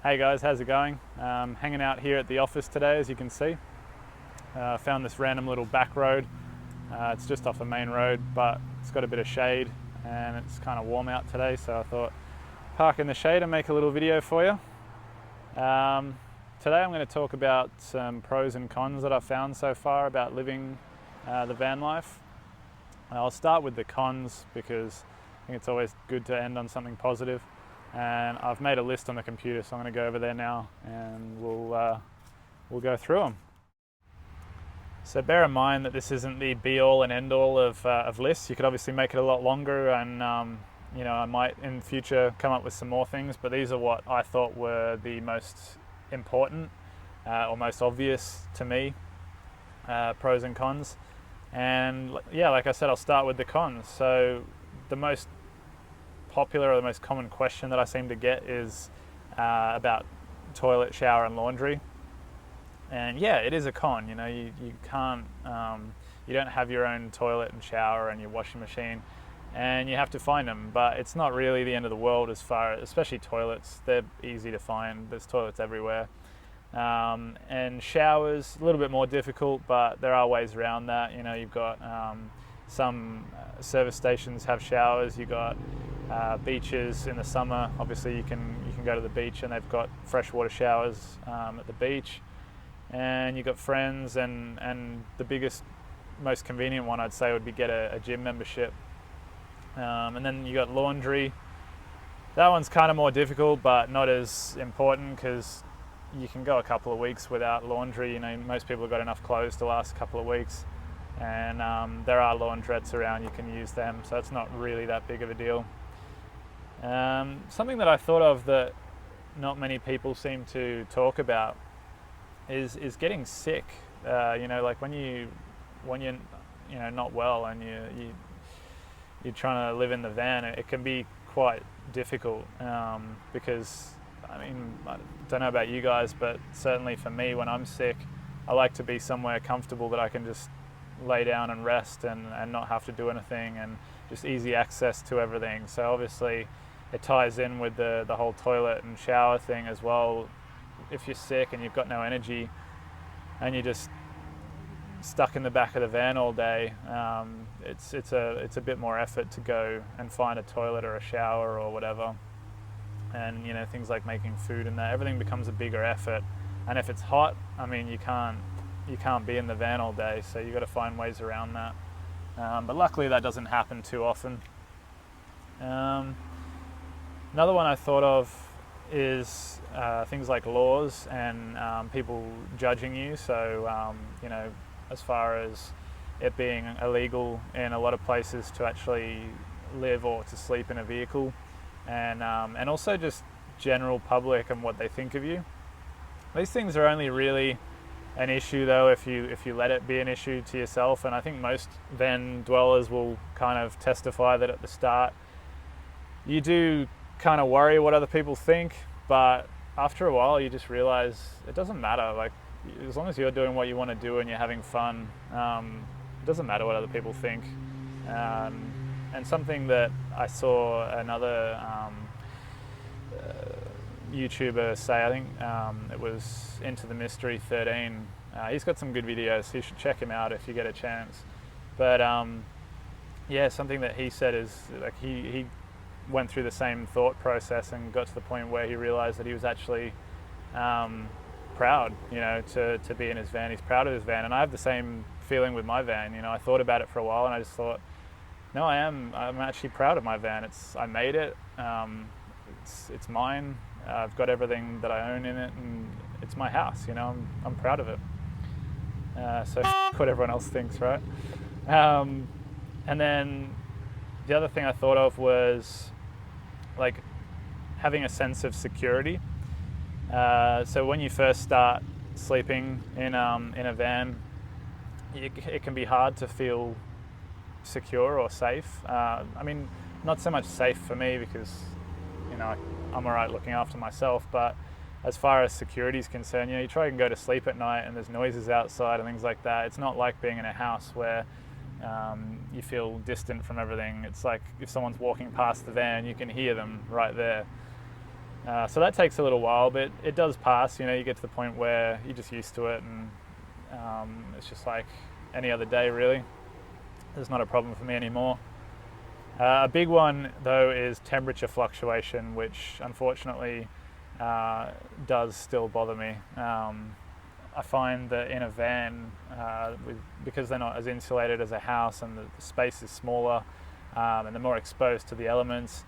Hey guys, how's it going? Hanging out here at the office today, as you can see. Found this random little back road. It's just off a main road, but it's got a bit of shade and it's kind of warm out today, so I thought park in the shade and make a little video for you. Today I'm going to talk about some pros and cons that I've found so far about living the van life. I'll start with the cons because I think it's always good to end on something positive. And I've made a list on the computer, so I'm going to go over there now and we'll go through them. So bear in mind that this isn't the be-all and end-all of lists. You could obviously make it a lot longer, and I might in the future come up with some more things, but these are what I thought were the most important or most obvious to me, pros and cons. And yeah, like I said, I'll start with the cons. So the most popular or the most common question that I seem to get is about toilet, shower and laundry. And yeah, it is a con. You can't, you don't have your own toilet and shower and your washing machine, and you have to find them. But it's not really the end of the world especially toilets. They're easy to find. There's toilets everywhere. And showers, a little bit more difficult, but there are ways around that. You've got some service stations have showers. You've got beaches in the summer. Obviously you can go to the beach and they've got freshwater showers at the beach. And you've got friends, and the biggest, most convenient one I'd say would be get a gym membership. And then you got laundry. That one's kind of more difficult, but not as important because you can go a couple of weeks without laundry. Most people have got enough clothes to last a couple of weeks, and there are laundrettes around, you can use them, so it's not really that big of a deal. Something that I thought of that not many people seem to talk about is getting sick. Like when you're not well and you're trying to live in the van, it can be quite difficult because I don't know about you guys, but certainly for me, when I'm sick, I like to be somewhere comfortable that I can just lay down and rest and not have to do anything, and just easy access to everything. So obviously it ties in with the whole toilet and shower thing as well. If you're sick and you've got no energy and you're just stuck in the back of the van all day, it's a bit more effort to go and find a toilet or a shower or whatever. And things like making food and that, everything becomes a bigger effort. And if it's hot, you can't be in the van all day, so you've got to find ways around that. But luckily that doesn't happen too often. Another one I thought of is things like laws and people judging you. So as far as it being illegal in a lot of places to actually live or to sleep in a vehicle, and also just general public and what they think of you. These things are only really an issue though if you let it be an issue to yourself, and I think most van dwellers will kind of testify that at the start you do kind of worry what other people think, but after a while you just realize it doesn't matter. Like, as long as you're doing what you want to do and you're having fun, it doesn't matter what other people think. And something that I saw another YouTuber say, I think it was Into the Mystery 13. He's got some good videos, so you should check him out if you get a chance. But yeah, something that he said is like he went through the same thought process and got to the point where he realized that he was actually proud, to be in his van. He's proud of his van, and I have the same feeling with my van. I thought about it for a while, and I just thought, no, I'm actually proud of my van. I made it. It's mine. I've got everything that I own in it, and it's my house. I'm proud of it. So what everyone else thinks, right? And then the other thing I thought of was like having a sense of security. So when you first start sleeping in a van, it can be hard to feel secure or safe. Not so much safe for me because I'm all right looking after myself, but as far as security is concerned, you try and go to sleep at night and there's noises outside and things like that. It's not like being in a house where you feel distant from everything. It's like if someone's walking past the van, you can hear them right there. So that takes a little while, but it does pass. You know, you get to the point where you're just used to it, and it's just like any other day, really. It's not a problem for me anymore. A big one, though, is temperature fluctuation, which unfortunately does still bother me. I find that in a van, because they're not as insulated as a house and the space is smaller, and they're more exposed to the elements,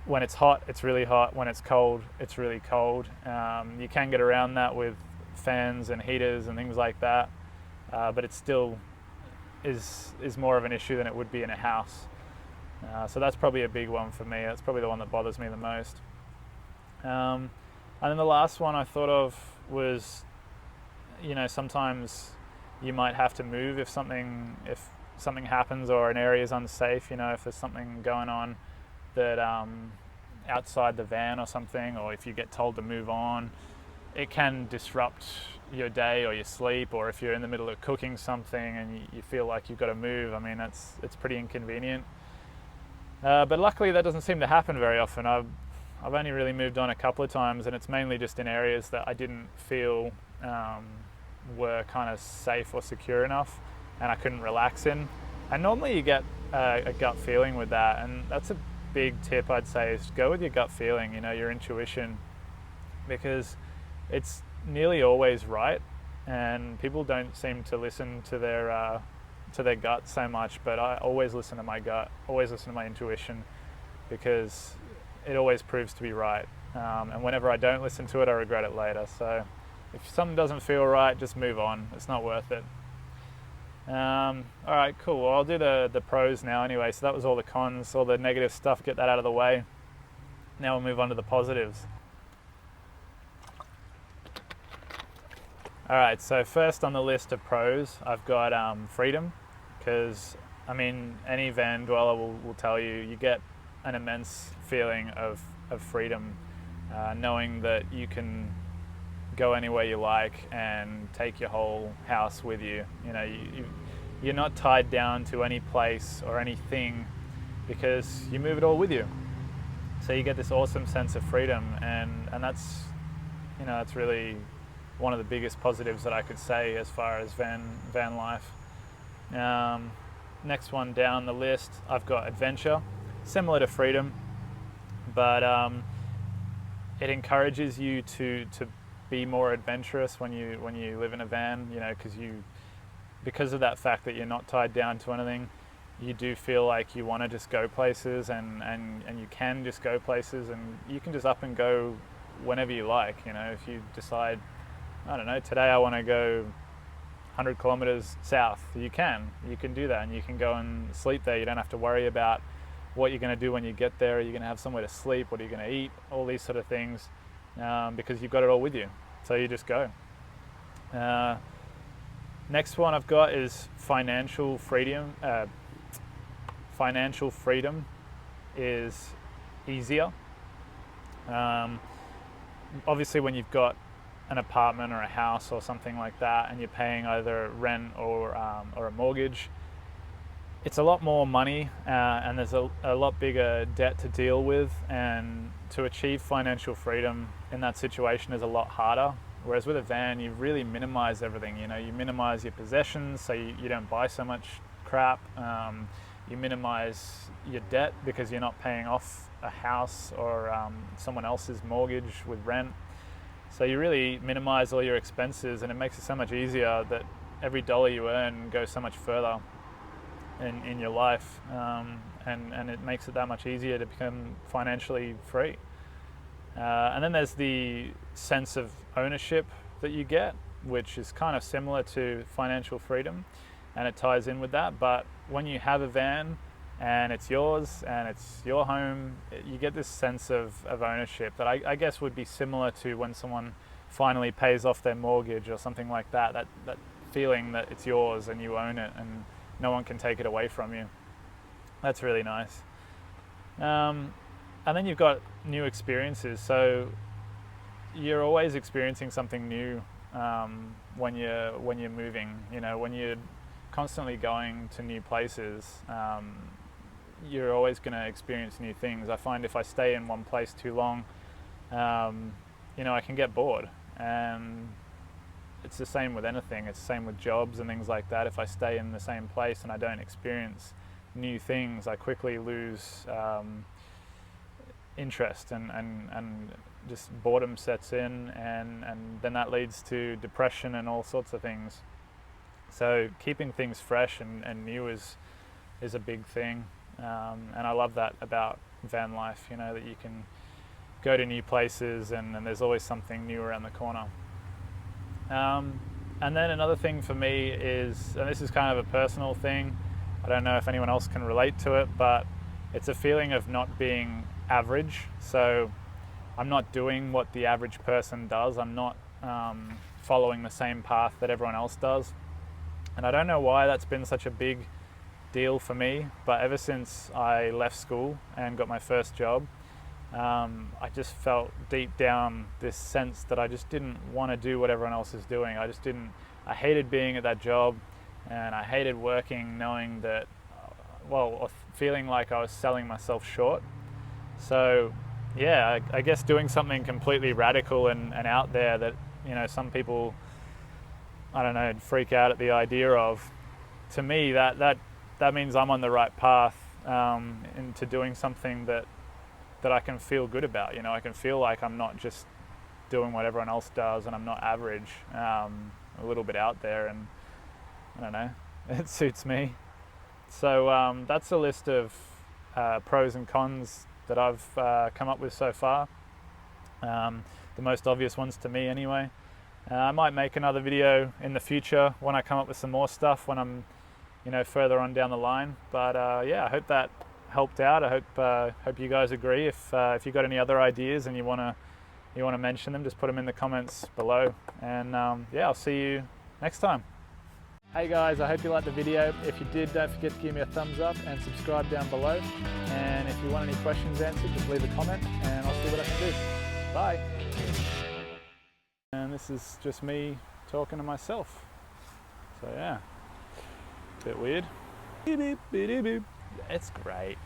when it's hot, it's really hot. When it's cold, it's really cold. You can get around that with fans and heaters and things like that, but it still is more of an issue than it would be in a house. So that's probably a big one for me. That's probably the one that bothers me the most. And then the last one I thought of was, you know, sometimes you might have to move if something happens or an area is unsafe. You know, if there's something going on that outside the van or something, or if you get told to move on, it can disrupt your day or your sleep, or if you're in the middle of cooking something and you feel like you've got to move. I mean, it's pretty inconvenient. But luckily that doesn't seem to happen very often. I've only really moved on a couple of times, and it's mainly just in areas that I didn't feel were kind of safe or secure enough and I couldn't relax in. And normally you get a gut feeling with that, and that's a big tip I'd say, is go with your gut feeling, you know, your intuition, because it's nearly always right, and people don't seem to listen to their gut so much, but I always listen to my gut, always listen to my intuition, because it always proves to be right. And whenever I don't listen to it, I regret it later. So if something doesn't feel right, just move on. It's not worth it. All right, cool. Well, I'll do the pros now anyway. So that was all the cons, all the negative stuff, get that out of the way. Now we'll move on to the positives. All right, so first on the list of pros, I've got freedom, because, I mean, any van dweller will tell you, you get an immense feeling of freedom, knowing that you can go anywhere you like and take your whole house with you. You know, you're not tied down to any place or anything, because you move it all with you. So you get this awesome sense of freedom, and that's, you know, that's really one of the biggest positives that I could say as far as van life. Next one down the list, I've got adventure, similar to freedom, but it encourages you to be more adventurous when you live in a van. You know, because of that fact that you're not tied down to anything, you do feel like you want to just go places, and you can just go places, and you can just up and go whenever you like. You know, if you decide, I don't know, today I want to go 100 kilometers south, you can do that, and you can go and sleep there. You don't have to worry about what you're going to do when you get there. Are you going to have somewhere to sleep? What are you going to eat? All these sort of things, because you've got it all with you. So you just go. Next one I've got is financial freedom. Financial freedom is easier. Obviously, when you've got an apartment or a house or something like that, and you're paying either rent or a mortgage, it's a lot more money, and there's a lot bigger debt to deal with, and to achieve financial freedom in that situation is a lot harder. Whereas with a van, you really minimize everything. You know, you minimize your possessions, so you don't buy so much crap. You minimize your debt because you're not paying off a house or someone else's mortgage with rent. So you really minimize all your expenses, and it makes it so much easier that every dollar you earn goes so much further in your life, and it makes it that much easier to become financially free. And then there's the sense of ownership that you get, which is kind of similar to financial freedom, and it ties in with that. But when you have a van and it's yours and it's your home, you get this sense of ownership that I guess would be similar to when someone finally pays off their mortgage or something like that. That feeling that it's yours and you own it and no one can take it away from you. That's really nice. And then you've got new experiences. So you're always experiencing something new when you're moving. You know, when you're constantly going to new places, you're always going to experience new things. I find if I stay in one place too long, you know, I can get bored. And it's the same with anything. It's the same with jobs and things like that. If I stay in the same place and I don't experience new things, I quickly lose interest, and just boredom sets in, and then that leads to depression and all sorts of things. So keeping things fresh and new is a big thing, and I love that about van life, you know, that you can go to new places and there's always something new around the corner. And then another thing for me is, and this is kind of a personal thing, I don't know if anyone else can relate to it, but it's a feeling of not being average. So I'm not doing what the average person does. I'm not following the same path that everyone else does. And I don't know why that's been such a big deal for me, but ever since I left school and got my first job, I just felt deep down this sense that I just didn't want to do what everyone else is doing. I hated being at that job, and I hated working knowing that, or feeling like I was selling myself short. So yeah, I guess doing something completely radical and out there that, you know, some people, I don't know, freak out at the idea of, to me that means I'm on the right path into doing something that I can feel good about. You know, I can feel like I'm not just doing what everyone else does and I'm not average, a little bit out there, and I don't know, it suits me. So that's a list of pros and cons that I've come up with so far. The most obvious ones to me anyway. I might make another video in the future when I come up with some more stuff, when I'm, you know, further on down the line. But yeah, I hope that helped out. I hope you guys agree. If you got any other ideas and you want to mention them, just put them in the comments below. And yeah, I'll see you next time. Hey guys, I hope you liked the video. If you did, don't forget to give me a thumbs up and subscribe down below. And if you want any questions answered, just leave a comment and I'll see what I can do. Bye. And this is just me talking to myself. So yeah, bit weird. Beep, beep, beep, beep. It's great.